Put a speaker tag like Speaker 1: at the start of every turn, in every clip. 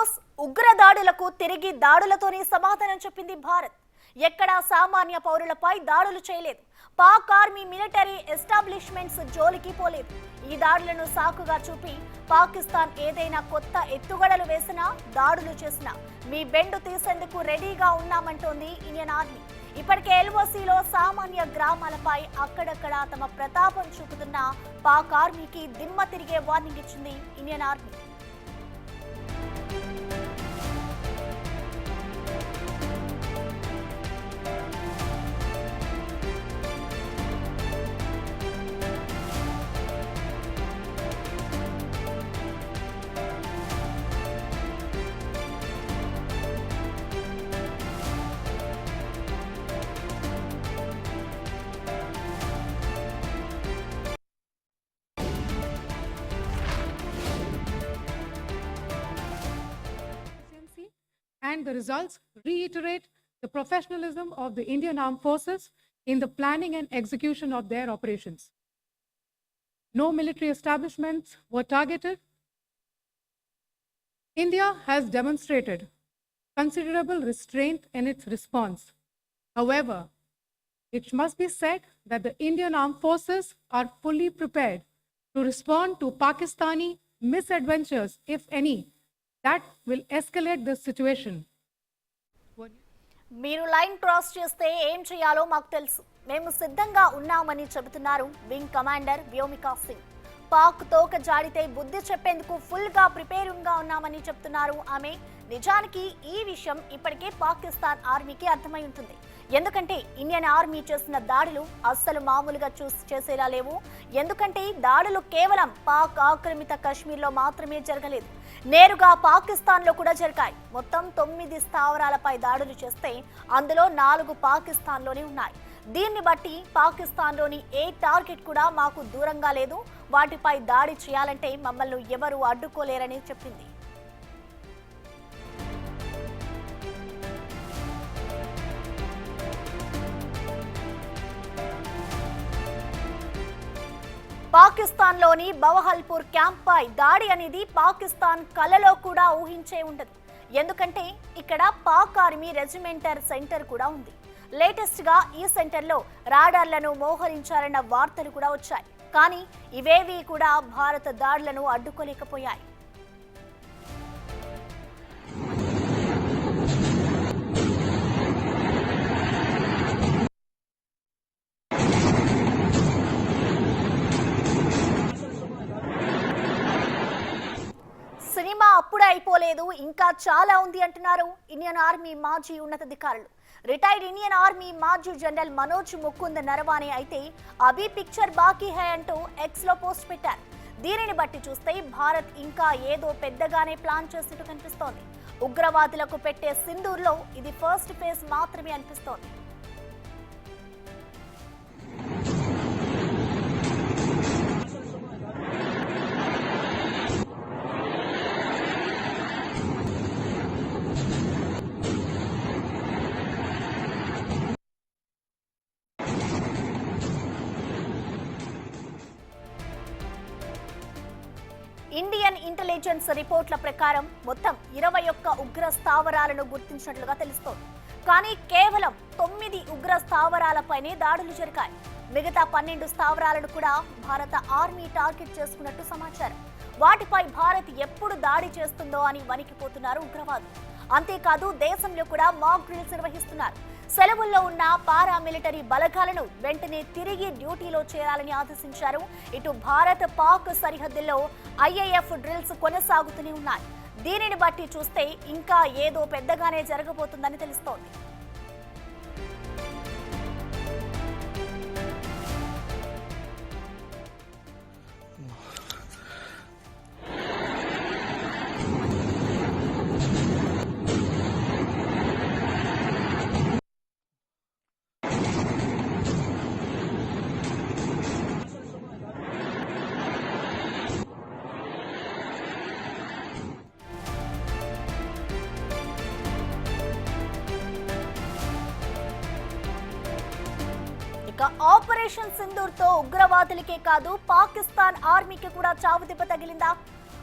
Speaker 1: Force ఉగ్ర దాడులకు తిరిగి దాడులతోనే సమాధానం చెప్పింది భారత్. ఎక్కడా సామాన్య పౌరులపై దాడులు చేయలేదు. పాక్ ఆర్మీ మిలిటరీ ఎస్టాబ్లిష్మెంట్స్ జోలికి పోలేదు. ఈ దాడులను సాకుగా చూపి పాకిస్తాన్ ఏదైనా కొత్త ఎత్తుగడలు వేసినా, దాడులు చేసినా మీ బెండు తీసేందుకు రెడీగా ఉన్నామంటోంది ఇండియన్ ఆర్మీ. ఇప్పటికే ఎల్ఓసిలో సామాన్య గ్రామాలపై అక్కడక్కడ తమ ప్రతాపం చూపుతున్న పాక్ ఆర్మీకి దిమ్మ తిరిగే వార్నింగ్ ఇచ్చింది Indian army.
Speaker 2: And the results reiterate the professionalism of the Indian Armed Forces in the planning and execution of their operations. No military establishments were targeted. India has demonstrated considerable restraint in its response. However, it must be said that the Indian Armed Forces are fully prepared to respond to Pakistani misadventures, if any, that will escalate the situation.
Speaker 1: మీరు line cross చేస్తే ఏం చేయాలో మాకు తెలుసు. మేము సిద్ధంగా ఉన్నామని చెబుతున్నారు వింగ్ కమాండర్ వ్యోమికా సింగ్. పాక్ తోక జాడితే బుద్ధి చెప్పేందుకు ఫుల్ గా ప్రిపేరింగ్ గా ఉన్నామని చెప్తున్నారు ఆమె. నిజానికి ఈ విషయం ఇప్పటికే పాకిస్తాన్ ఆర్మీకి అర్థమై ఉంటుంది. ఎందుకంటే ఇండియన్ ఆర్మీ చేసిన దాడులు అస్సలు మామూలుగా చేసేలా లేవు. ఎందుకంటే దాడులు కేవలం పాక్ ఆక్రమిత కశ్మీర్లో మాత్రమే జరగలేదు, నేరుగా పాకిస్తాన్లో కూడా జరిగాయి. మొత్తం 9 స్థావరాలపై దాడులు చేస్తే అందులో 4 పాకిస్తాన్లోనే ఉన్నాయి. దీన్ని బట్టి పాకిస్తాన్లోని ఏ టార్గెట్ కూడా మాకు దూరంగా లేదు. వాటిపై దాడి చేయాలంటే మమ్మల్ని ఎవరూ అడ్డుకోలేరని చెప్పింది. పాకిస్తాన్లోని బవహల్పూర్ క్యాంప్పై దాడి అనేది పాకిస్తాన్ కలలో కూడా ఊహించే ఉండదు. ఎందుకంటే ఇక్కడ పాక్ ఆర్మీ రెజిమెంటల్ సెంటర్ కూడా ఉంది. లేటెస్ట్ గా ఈ సెంటర్లో రాడార్లను మోహరించారన్న వార్తలు కూడా వచ్చాయి. కానీ ఇవేవి కూడా భారత దాడులను అడ్డుకోలేకపోయాయి. సినిమా అప్పుడే అయిపోలేదు, ఇంకా చాలా ఉంది అంటున్నారు ఇండియన్ ఆర్మీ మాజీ ఉన్నతాధికారులు. రిటైర్డ్ ఇండియన్ ఆర్మీ మాజీ జనరల్ మనోజ్ ముకుంద్ నరవానే అయితే అభి పిక్చర్ బాకీ హై అంటూ ఎక్స్ లో పోస్ట్ పెట్టారు. దీనిని బట్టి చూస్తే భారత్ ఇంకా ఏదో పెద్దగానే ప్లాన్ చేసినట్టు కనిపిస్తోంది. ఉగ్రవాదులకు పెట్టే సింధూర్లో ఇది ఫస్ట్ ఫేజ్ మాత్రమే అనిపిస్తోంది. ఇండియన్ ఇంటెలిజెన్స్ రిపోర్ట్ల ప్రకారం మొత్తం 21 ఉగ్ర స్థావరాలను గుర్తించినట్లుగా తెలుస్తోంది. కానీ కేవలం 9 ఉగ్ర స్థావరాలపైనే దాడులు జరిగాయి. మిగతా 12 స్థావరాలను కూడా భారత ఆర్మీ టార్గెట్ చేసుకున్నట్టు సమాచారం. వాటిపై భారత్ ఎప్పుడు దాడి చేస్తుందో అని వణికిపోతున్నారు ఉగ్రవాదులు. అంతేకాదు దేశంలో కూడా మాక్ డ్రిల్స్ నిర్వహిస్తున్నారు. సెలవుల్లో ఉన్న పారామిలిటరీ బలగాలను వెంటనే తిరిగి డ్యూటీలో చేరాలని ఆదేశించారు. ఇటు భారత్ పాక్ సరిహద్దుల్లో ఐఏఎఫ్ డ్రిల్స్ కొనసాగుతూనే ఉన్నాయి. దీనిని బట్టి చూస్తే ఇంకా ఏదో పెద్దగానే జరగబోతుందని తెలుస్తోంది. ఇక ఆపరేషన్ సింధూర్ తో ఉగ్రవాదులకే కాదు పాకిస్తాన్ ఆర్మీకి కూడా చావుదెబ్బ తగిలిందా?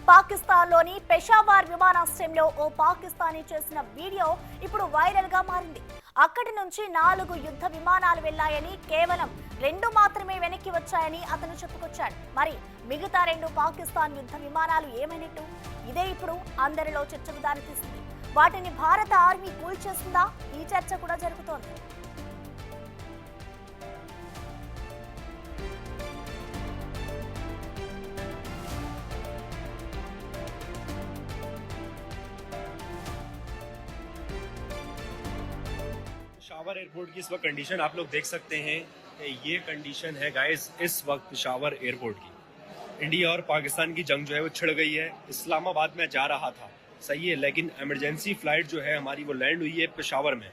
Speaker 1: పాకిస్తాన్లోని పెషావార్ విమానాశ్రయంలో ఓ పాకిస్తానీ చేసిన వీడియో ఇప్పుడు వైరల్ గా మారింది. అక్కడి నుంచి 4 యుద్ధ విమానాలు వెళ్లాయని, కేవలం 2 మాత్రమే వెనక్కి వచ్చాయని అతను చెప్పుకొచ్చాడు. మరి మిగతా 2 పాకిస్తాన్ యుద్ధ విమానాలు ఏమైనట్టు? ఇదే ఇప్పుడు అందరిలో చర్చకు దారితీస్తుంది. వాటిని భారత ఆర్మీ కూల్చేస్తుందా? ఈ చర్చ కూడా జరుగుతోంది.
Speaker 3: पेशावर एयरपोर्ट की इस वक्त कंडीशन आप लोग देख सकते हैं। ये कंडीशन है गाइस इस वक्त पेशावर एयरपोर्ट की। इंडिया और पाकिस्तान की जंग जो है वो छिड़ गई है। इस्लामाबाद में जा रहा था, सही है, लेकिन इमरजेंसी फ्लाइट जो है हमारी वो लैंड हुई है पेशावर में।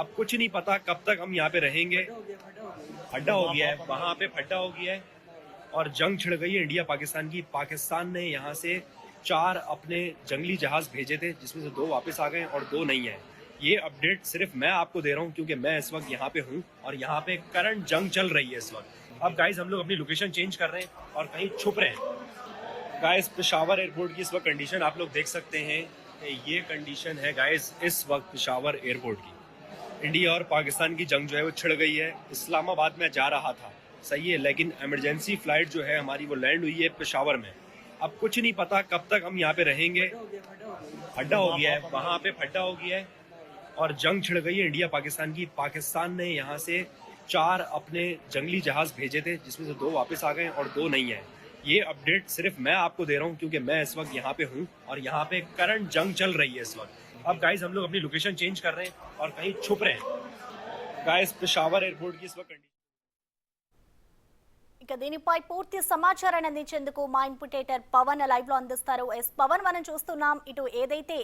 Speaker 3: अब कुछ नहीं पता कब तक हम यहाँ पे रहेंगे। फड्डा हो गया है, वहां पे फड्डा हो गया है और जंग छिड़ गई है इंडिया पाकिस्तान की। पाकिस्तान ने यहाँ से 4 अपने जंगली जहाज भेजे थे, जिसमें से 2 वापस आ गए और 2 नहीं है। ये अपडेट सिर्फ मैं आपको दे रहा हूँ क्योंकि मैं इस वक्त यहाँ पे हूँ और यहाँ पे करंट जंग चल रही है इस वक्त। अब गाइस हम लोग अपनी लोकेशन चेंज कर रहे हैं और कहीं छुप रहे हैं। गाइस पेशावर एयरपोर्ट की इस वक्त कंडीशन आप लोग देख सकते हैं। ये कंडीशन है गाइस इस वक्त पेशावर एयरपोर्ट की। इंडिया और पाकिस्तान की जंग जो है वो छिड़ गई है। इस्लामाबाद में जा रहा था, सही है, लेकिन इमरजेंसी फ्लाइट जो है हमारी वो लैंड हुई है पेशावर में। अब कुछ नहीं पता कब तक हम यहाँ पे रहेंगे। फड्डा हो गया है, वहां पे फड्डा हो गया है और जंग छिड़ गई है इंडिया पाकिस्तान की। पाकिस्तान ने यहाँ से 4 अपने जंगली जहाज भेजे थे, जिसमें से 2 वापस आ गए और 2 नहीं है। ये अपडेट सिर्फ मैं आपको दे रहा हूँ क्योंकि मैं इस वक्त यहाँ पे हूँ और यहाँ पे करंट जंग चल रही है इस वक्त। अब गाइस हम लोग अपनी लोकेशन चेंज कर रहे हैं और कहीं छुप रहे हैं। गाइस पेशावर एयरपोर्ट की इस वक्त
Speaker 1: ఇక దీనిపై పూర్తి సమాచారాన్ని అందించేందుకు మా ఇన్పుటేటర్ పవన్ లైవ్ లో అందిస్తారు. పవన్, మనం చూస్తున్నాం ఇటు ఏదైతే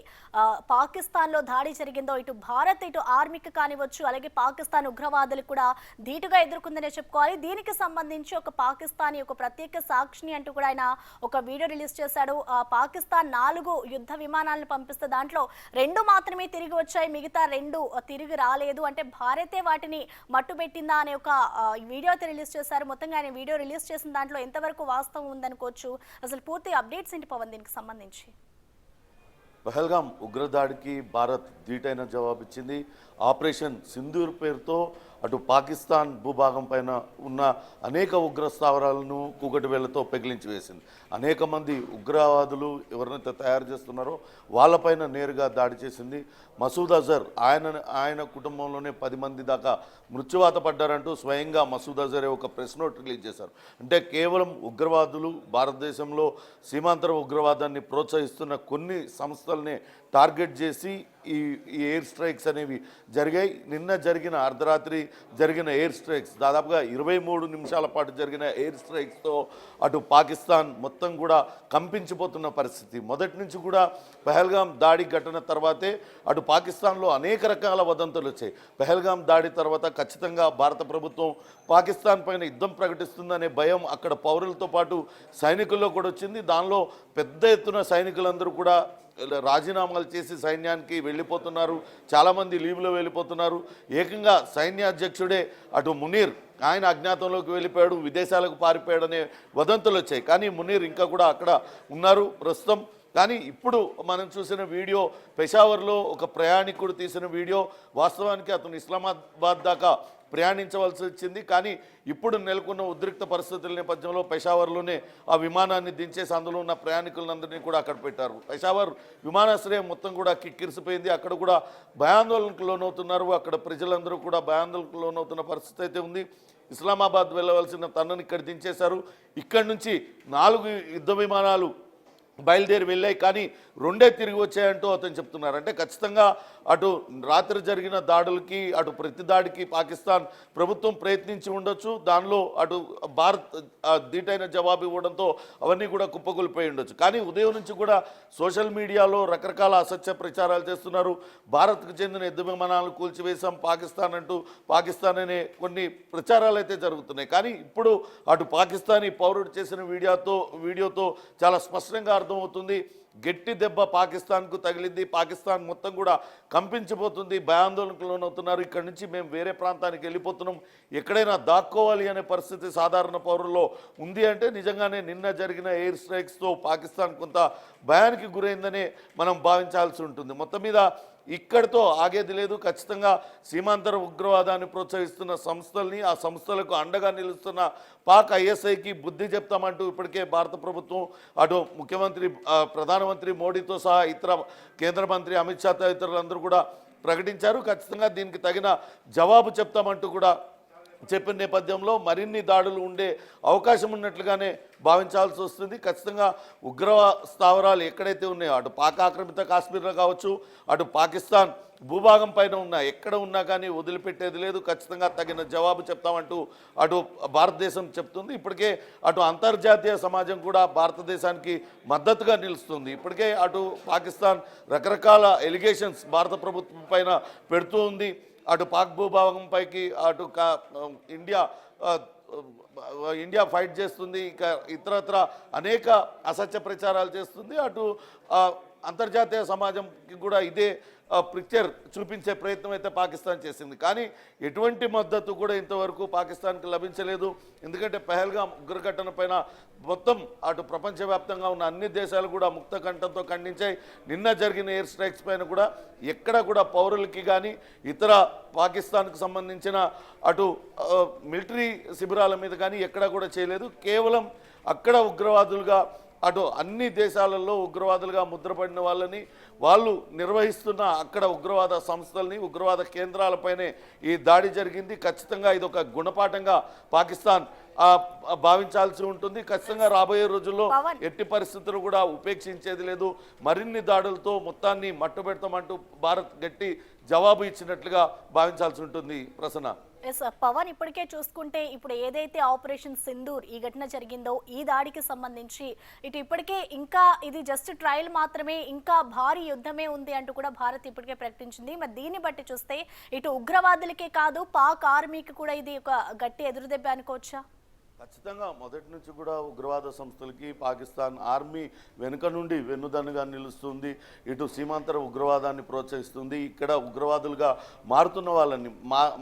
Speaker 1: పాకిస్తాన్ లో దాడి జరిగిందో ఇటు భారత్ ఇటు ఆర్మీకి కానివచ్చు, అలాగే పాకిస్తాన్ ఉగ్రవాదులు కూడా ధీటుగా ఎదుర్కొందనే చెప్పుకోవాలి. దీనికి సంబంధించి ఒక పాకిస్తానీ ఒక ప్రత్యేక సాక్షిని అంటూ కూడా ఆయన ఒక వీడియో రిలీజ్ చేశాడు. పాకిస్తాన్ 4 యుద్ధ విమానాలను పంపిస్తే దాంట్లో 2 మాత్రమే తిరిగి వచ్చాయి, మిగతా 2 తిరిగి రాలేదు. అంటే భారతే వాటిని మట్టుబెట్టిందా అనే ఒక వీడియో రిలీజ్ చేశారు. మొత్తంగా ఆయన వీడియో రిలీజ్ చేసిన దాంట్లో ఎంతవరకు వాస్తవం ఉందనుకోవచ్చు? అసలు పూర్తి అప్డేట్స్ ఏంటి పవన్ దీనికి సంబంధించి?
Speaker 4: పహల్గాం ఉగ్రదాడికి భారత్ ధీటైన జవాబిచ్చింది. ఆపరేషన్ సింధూర్ పేరుతో అటు పాకిస్తాన్ భూభాగం పైన ఉన్న అనేక ఉగ్ర స్థావరాలను కూకటి వేళ్లతో పెగిలించి వేసింది. అనేక మంది ఉగ్రవాదులు ఎవరినైతే తయారు చేస్తున్నారో వాళ్ళపైన నేరుగా దాడి చేసింది. మసూద్ అజర్ ఆయన కుటుంబంలోనే 10 మంది దాకా మృత్యువాత పడ్డారంటూ స్వయంగా మసూద్ అజరే ఒక ప్రెస్ నోట్ రిలీజ్ చేశారు. అంటే కేవలం ఉగ్రవాదులు, భారతదేశంలో సీమాంతర ఉగ్రవాదాన్ని ప్రోత్సహిస్తున్న కొన్ని సంస్థల్ని టార్గెట్ చేసి ఈ ఎయిర్ స్ట్రైక్స్ అనేవి జరిగాయి. నిన్న జరిగిన అర్ధరాత్రి జరిగిన ఎయిర్ స్ట్రైక్స్, దాదాపుగా 23 నిమిషాల పాటు జరిగిన ఎయిర్ స్ట్రైక్స్తో అటు పాకిస్తాన్ మొత్తం కూడా కంపించిపోతున్న పరిస్థితి. మొదటి నుంచి కూడా పహల్గాం దాడి ఘటన తర్వాతే అటు పాకిస్తాన్లో అనేక రకాల వదంతులు వచ్చాయి. పహల్గాం దాడి తర్వాత ఖచ్చితంగా భారత ప్రభుత్వం పాకిస్తాన్ పైన యుద్ధం ప్రకటిస్తుందనే భయం అక్కడ పౌరులతో పాటు సైనికుల్లో కూడా వచ్చింది. దానిలో పెద్ద ఎత్తున సైనికులందరూ కూడా రాజీనామాలు చేసి సైన్యానికి వెళ్ళిపోతున్నారు. చాలామంది లీవ్లో వెళ్ళిపోతున్నారు. ఏకంగా సైన్యాధ్యక్షుడే అటు మునీర్ ఆయన అజ్ఞాతంలోకి వెళ్ళిపోయాడు, విదేశాలకు పారిపోయాడనే వదంతులు వచ్చాయి. కానీ మునీర్ ఇంకా కూడా అక్కడ ఉన్నారు ప్రస్తుతం. కానీ ఇప్పుడు మనం చూసిన వీడియో పెషావర్లో ఒక ప్రయాణికుడు తీసిన వీడియో. వాస్తవానికి అతను ఇస్లామాబాద్ దాకా ప్రయాణించవలసి వచ్చింది. కానీ ఇప్పుడు నెలకొన్న ఉద్రిక్త పరిస్థితుల నేపథ్యంలో పెషావర్లోనే ఆ విమానాన్ని దించేసి అందులో ఉన్న ప్రయాణికులందరినీ కూడా అక్కడ పెట్టారు. పెషావర్ విమానాశ్రయం మొత్తం కూడా కిక్కిరిసిపోయింది. అక్కడ కూడా భయాందోళనకు లోనవుతున్నారు. అక్కడ ప్రజలందరూ కూడా భయాందోళనకు లోనవుతున్న పరిస్థితి అయితే ఉంది. ఇస్లామాబాద్ వెళ్ళవలసిన తనని ఇక్కడ దించేశారు. ఇక్కడి నుంచి 4 యుద్ధ విమానాలు బయలుదేరి వెళ్ళాయి, కానీ 2 తిరిగి వచ్చాయంటూ అతను చెప్తున్నారు. అంటే ఖచ్చితంగా అటు రాత్రి జరిగిన దాడులకి అటు ప్రతి దాడికి పాకిస్తాన్ ప్రభుత్వం ప్రయత్నించి ఉండొచ్చు. దానిలో అటు భారత్ ధీటైన జవాబు ఇవ్వడంతో అవన్నీ కూడా కుప్పకూలిపోయి ఉండొచ్చు. కానీ ఉదయం నుంచి కూడా సోషల్ మీడియాలో రకరకాల అసత్య ప్రచారాలు చేస్తున్నారు. భారత్కు చెందిన యుద్ధ విమానాలను కూల్చివేశాం పాకిస్తాన్ అంటూ, పాకిస్తాన్ అనే కొన్ని ప్రచారాలు అయితే జరుగుతున్నాయి. కానీ ఇప్పుడు అటు పాకిస్తానీ పౌరుడు చేసిన వీడియోతో చాలా స్పష్టంగా అర్థమవుతుంది. గట్టి దెబ్బ పాకిస్తాన్కు తగిలింది. పాకిస్తాన్ మొత్తం కూడా కంపించిపోతుంది, భయాందోళనకు లోనవుతున్నారు. ఇక్కడ నుంచి మేము వేరే ప్రాంతానికి వెళ్ళిపోతున్నాం, ఎక్కడైనా దాక్కోవాలి అనే పరిస్థితి సాధారణ పౌరుల్లో ఉంది. అంటే నిజంగానే నిన్న జరిగిన ఎయిర్ స్ట్రైక్స్తో పాకిస్తాన్ కొంత భయానికి గురైందనే మనం భావించాల్సి ఉంటుంది. మొత్తం మీద ఇక్కడితో ఆగేది లేదు. ఖచ్చితంగా సీమాంతర ఉగ్రవాదాన్ని ప్రోత్సహిస్తున్న సంస్థల్ని, ఆ సంస్థలకు అండగా నిలుస్తున్న పాక్ ఐఎస్ఐకి బుద్ధి చెప్తామంటూ ఇప్పటికే భారత ప్రభుత్వం అటు ముఖ్యమంత్రి ప్రధానమంత్రి మోడీతో సహా ఇతర కేంద్ర మంత్రి అమిత్ షా తదితరులందరూ కూడా ప్రకటించారు. ఖచ్చితంగా దీనికి తగిన జవాబు చెప్తామంటూ కూడా చెప్పిన నేపథ్యంలో మరిన్ని దాడులు ఉండే అవకాశం ఉన్నట్లుగానే భావించాల్సి వస్తుంది. ఖచ్చితంగా ఉగ్రవాద స్థావరాలు ఎక్కడైతే ఉన్నాయో అటు పాక్ ఆక్రమిత కాశ్మీర్లో కావచ్చు, అటు పాకిస్తాన్ భూభాగం పైన ఉన్నా ఎక్కడ ఉన్నా కానీ వదిలిపెట్టేది లేదు. ఖచ్చితంగా తగిన జవాబు చెప్తామంటూ అటు భారతదేశం చెప్తుంది. ఇప్పటికే అటు అంతర్జాతీయ సమాజం కూడా భారతదేశానికి మద్దతుగా నిలుస్తుంది. ఇప్పటికే అటు పాకిస్తాన్ రకరకాల ఎలిగేషన్స్ భారత ప్రభుత్వం పైన పెడుతూ ఉంది. అటు పాక్ భూభాగం పైకి అటు ఇండియా ఫైట్ చేస్తుంది, ఇక ఇతరత్ర అనేక అసత్య ప్రచారాలు చేస్తుంది. అటు అంతర్జాతీయ సమాజంకి కూడా ఇదే పిక్చర్ చూపించే ప్రయత్నం అయితే పాకిస్తాన్ చేసింది. కానీ ఎటువంటి మద్దతు కూడా ఇంతవరకు పాకిస్తాన్కి లభించలేదు. ఎందుకంటే పహల్గామ్ ఉగ్రఘటన పైన మొత్తం అటు ప్రపంచవ్యాప్తంగా ఉన్న అన్ని దేశాలు కూడా ముక్త కంఠంతో ఖండించాయి. నిన్న జరిగిన ఎయిర్ స్ట్రైక్స్ పైన కూడా ఎక్కడ కూడా పౌరులకి కానీ ఇతర పాకిస్తాన్కు సంబంధించిన అటు మిలిటరీ శిబిరాల మీద కానీ ఎక్కడా కూడా చేయలేదు. కేవలం అక్కడ ఉగ్రవాదులుగా అటు అన్ని దేశాలలో ఉగ్రవాదులుగా ముద్రపడిన వాళ్ళని, వాళ్ళు నిర్వహిస్తున్న అక్కడ ఉగ్రవాద సంస్థల్ని, ఉగ్రవాద కేంద్రాలపైనే ఈ దాడి జరిగింది. ఖచ్చితంగా ఇది ఒక గుణపాఠంగా పాకిస్తాన్ భావించాల్సి ఉంటుంది. ఖచ్చితంగా రాబోయే రోజుల్లో ఎట్టి పరిస్థితులు కూడా ఉపేక్షించేది లేదు. మరిన్ని దాడులతో మొత్తాన్ని మట్టుబెడతామంటూ భారత్ గట్టి జవాబు ఇచ్చినట్లుగా భావించాల్సి ఉంటుంది. ప్రసన్న,
Speaker 1: ఎస్ పవన్, ఇప్పటికే చూసుకుంటే ఇప్పుడు ఏదైతే ఆపరేషన్ సింధూర్ ఈ ఘటన జరిగిందో ఈ దాడికి సంబంధించి ఇటు ఇప్పటికే ఇంకా ఇది జస్ట్ ట్రయల్ మాత్రమే, ఇంకా భారీ యుద్ధమే ఉంది అంటూ కూడా భారత్ ఇప్పటికే ప్రకటించింది. మరి దీన్ని బట్టి చూస్తే ఇటు ఉగ్రవాదులకే కాదు పాక్ ఆర్మీకి కూడా ఇది ఒక గట్టి ఎదురుదెబ్బ అనుకోవచ్చా?
Speaker 4: ఖచ్చితంగా మొదటి నుంచి కూడా ఉగ్రవాద సంస్థలకి పాకిస్తాన్ ఆర్మీ వెనుక నుండి వెన్నుదన్నుగా నిలుస్తుంది. ఇటు సీమాంతర ఉగ్రవాదాన్ని ప్రోత్సహిస్తుంది. ఇక్కడ ఉగ్రవాదులుగా మారుతున్న వాళ్ళని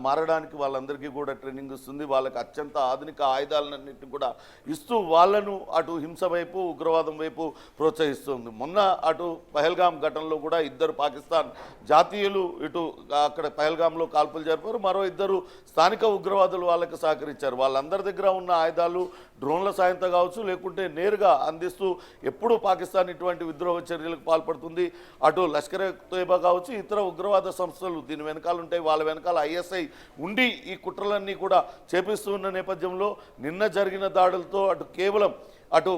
Speaker 4: మారడానికి వాళ్ళందరికీ కూడా ట్రైనింగ్ ఇస్తుంది. వాళ్ళకి అత్యంత ఆధునిక ఆయుధాలన్నింటినీ కూడా ఇస్తూ వాళ్ళను అటు హింస వైపు ఉగ్రవాదం వైపు ప్రోత్సహిస్తుంది. మొన్న అటు పహల్గామ్ ఘటనలో కూడా ఇద్దరు పాకిస్తాన్ జాతీయులు ఇటు అక్కడ పహల్గామ్లో కాల్పులు జరిపారు. మరో ఇద్దరు స్థానిక ఉగ్రవాదులు వాళ్ళకి సహకరించారు. వాళ్ళందరి దగ్గర ఉన్న ఆయుధాలు డ్రోన్ల సాయంతో కావచ్చు, లేకుంటే నేరుగా అందిస్తూ ఎప్పుడూ పాకిస్తాన్ ఇటువంటి విద్రోహ చర్యలకు పాల్పడుతుంది. అటు లష్కర్ తోయిబా కావచ్చు, ఇతర ఉగ్రవాద సంస్థలు దీని వెనకాల ఉంటాయి. వాళ్ళ వెనకాల ఐఎస్ఐ ఉండి ఈ కుట్రలన్నీ కూడా చేపిస్తూ ఉన్న నేపథ్యంలో నిన్న జరిగిన దాడులతో అటు కేవలం అటు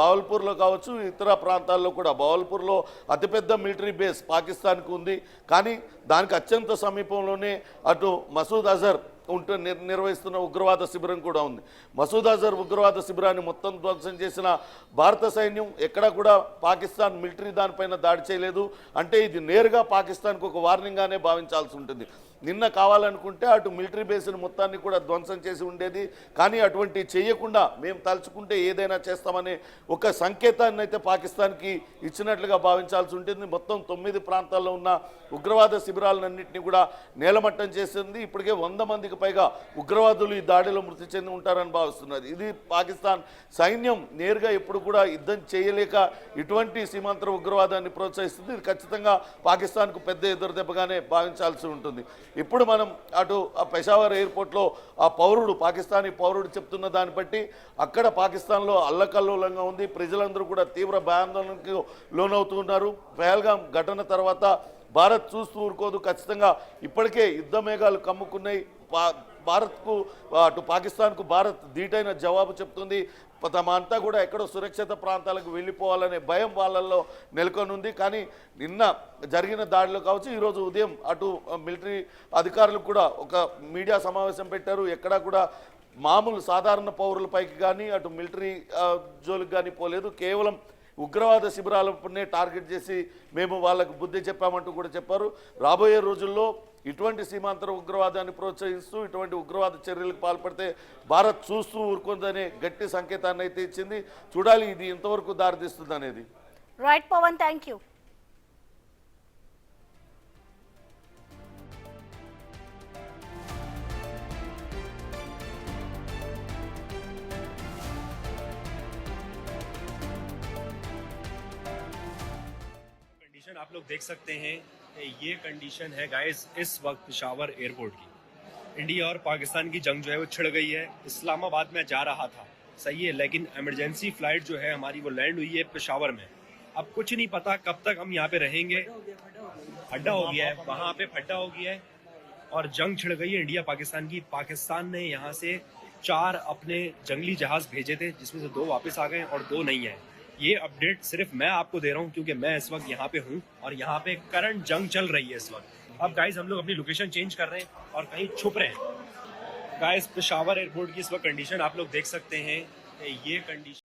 Speaker 4: బావల్పూర్లో కావచ్చు, ఇతర ప్రాంతాల్లో కూడా బావల్పూర్లో అతిపెద్ద మిలిటరీ బేస్ పాకిస్తాన్కి ఉంది. కానీ దానికి అత్యంత సమీపంలోనే అటు మసూద్ అజర్ నిర్వహిస్తున్న ఉగ్రవాద శిబిరం కూడా ఉంది. మసూద్ అజర్ ఉగ్రవాద శిబిరాన్ని మొత్తం ధ్వంసం చేసిన భారత సైన్యం ఎక్కడా కూడా పాకిస్తాన్ మిలిటరీ దానిపైన దాడి చేయలేదు. అంటే ఇది నేరుగా పాకిస్తాన్కు ఒక వార్నింగ్గానే భావించాల్సి ఉంటుంది. నిన్న కావాలనుకుంటే అటు మిలిటరీ బేస్ని మొత్తాన్ని కూడా ధ్వంసం చేసి ఉండేది. కానీ అటువంటి చేయకుండా మేము తలుచుకుంటే ఏదైనా చేస్తామనే ఒక సంకేతాన్ని అయితే పాకిస్తాన్కి ఇచ్చినట్లుగా భావించాల్సి ఉంటుంది. మొత్తం 9 ప్రాంతాల్లో ఉన్న ఉగ్రవాద శిబిరాలన్నింటినీ కూడా నేలమట్టం చేసింది. ఇప్పటికే 100 మందికి పైగా ఉగ్రవాదులు ఈ దాడిలో మృతి చెంది ఉంటారని భావిస్తున్నారు. ఇది పాకిస్తాన్ సైన్యం నేరుగా ఎప్పుడు కూడా యుద్ధం చేయలేక ఇటువంటి సీమాంతర ఉగ్రవాదాన్ని ప్రోత్సహిస్తుంది. ఇది ఖచ్చితంగా పాకిస్తాన్కు పెద్ద ఎదురుదెబ్బగానే భావించాల్సి ఉంటుంది. ఇప్పుడు మనం అటు పెషావర్ ఎయిర్పోర్ట్లో ఆ పౌరుడు, పాకిస్తానీ పౌరుడు చెప్తున్న దాన్ని బట్టి అక్కడ పాకిస్తాన్లో అల్లకల్లోలంగా ఉంది. ప్రజలందరూ కూడా తీవ్ర భయాందోళనకు లోనవుతున్నారు. పహల్గామ్ ఘటన తర్వాత భారత్ చూస్తూ ఊరుకోదు. ఖచ్చితంగా ఇప్పటికే యుద్ధ మేఘాలు కమ్ముకున్నాయి. భారత్కు అటు పాకిస్తాన్కు భారత్ ధీటైన జవాబు చెప్తుంది. తమ అంతా కూడా ఎక్కడో సురక్షిత ప్రాంతాలకు వెళ్ళిపోవాలనే భయం వాళ్ళల్లో నెలకొని ఉంది. కానీ నిన్న జరిగిన దాడిలో కావచ్చు, ఈరోజు ఉదయం అటు మిలిటరీ అధికారులు కూడా ఒక మీడియా సమావేశం పెట్టారు. ఎక్కడా కూడా మామూలు సాధారణ పౌరులపైకి కానీ అటు మిలిటరీ జోలికి కానీ పోలేదు. కేవలం ఉగ్రవాద శిబిరాలనే టార్గెట్ చేసి మేము వాళ్ళకు బుద్ధి చెప్పామంటూ కూడా చెప్పారు. రాబోయే రోజుల్లో ఇటువంటి సీమాంతర ఉగ్రవాదాన్ని ప్రోత్సహిస్తూ ఇటువంటి ఉగ్రవాద చర్యలకు పాల్పడితే భారత్ చూస్తూ ఊరుకుందనే గట్టి సంకేతాన్ని అయితే ఇచ్చింది. చూడాలి ఇది ఎంతవరకు దారితీస్తుంది అనేది.
Speaker 1: Right Pavan, thank you.
Speaker 3: Condition आप लोग देख सकते हैं, ये कंडीशन है गाइस इस वक्त पेशावर एयरपोर्ट की। इंडिया और पाकिस्तान की जंग जो है वो छिड़ गई है। इस्लामाबाद में जा रहा था, सही है, लेकिन इमरजेंसी फ्लाइट जो है हमारी वो लैंड हुई है पेशावर में। अब कुछ नहीं पता कब तक हम यहाँ पे रहेंगे। फड्डा हो गया है, वहां पे फड्डा हो गया है और जंग छिड़ गई है इंडिया पाकिस्तान की। पाकिस्तान ने यहाँ से 4 अपने जंगली जहाज भेजे थे, जिसमें से 2 वापस आ गए और 2 नहीं है। ये अपडेट सिर्फ मैं आपको दे रहा हूँ क्योंकि मैं इस वक्त यहाँ पे हूँ और यहाँ पे करंट जंग चल रही है इस वक्त। अब गाइस हम लोग अपनी लोकेशन चेंज कर रहे हैं और कहीं छुप रहे हैं। गाइस पेशावर एयरपोर्ट की इस वक्त कंडीशन आप लोग देख सकते हैं, ये कंडीशन